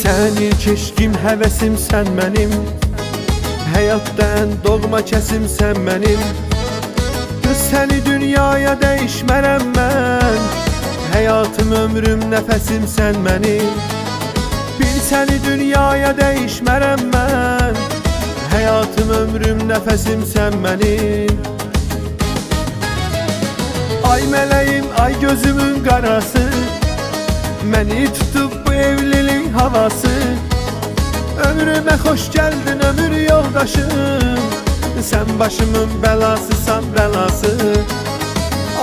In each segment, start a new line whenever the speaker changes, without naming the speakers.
Sən ilk eşqim, həvəsim sən mənim, həyatda ən doğma kəsim sən mənim. Göz səni dünyaya dəyişmərəm mən, həyatım, ömrüm, nəfəsim sən mənim. Bil səni dünyaya dəyişmərəm mən, həyatım, ömrüm, nəfəsim sən mənim. Ay mələyim, ay gözümün qarası, məni tutub bu evlilik havası. Ömrümə xoş gəldin ömür yoldaşım, sən başımın bəlasısan bəlası.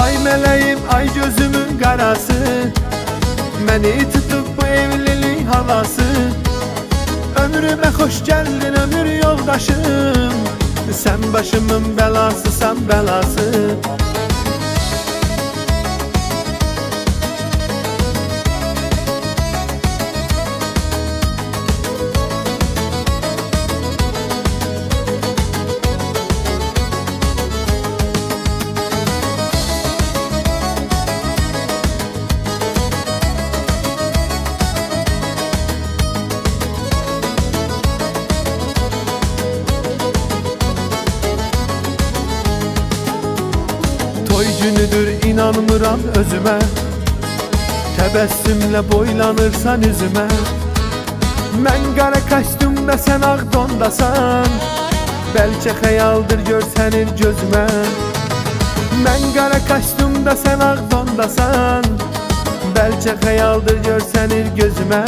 Ay mələyim, ay gözümün qarası, məni tutub bu evlilik havası. Ömrümə xoş gəldin ömür yoldaşım, sən başımın bəlasısan bəlası. Toy günüdür inanmıram özümə, təbəssümlə boylanırsan üzümə. Mən qara kostyumda sən ağ dondasan, bəlkə xəyaldır görsənir gözümə. Mən qara kostyumda sən ağ dondasan, bəlkə xəyaldır görsənir gözümə.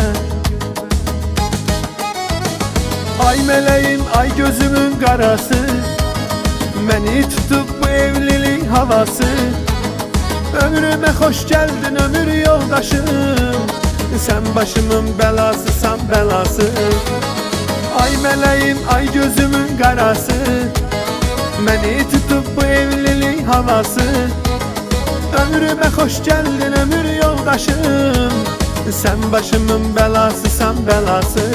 Ay mələyim, ay gözümün qarası, məni tutub bu evlilik havası. Ömrümə xoş gəldin ömür yoldaşım, sən başımın bəlasısan bəlası. Ay mələyim, ay gözümün qarası, məni tutub bu evlilik havası. Ömrümə xoş gəldin ömür yoldaşım, sən başımın bəlasısan bəlası.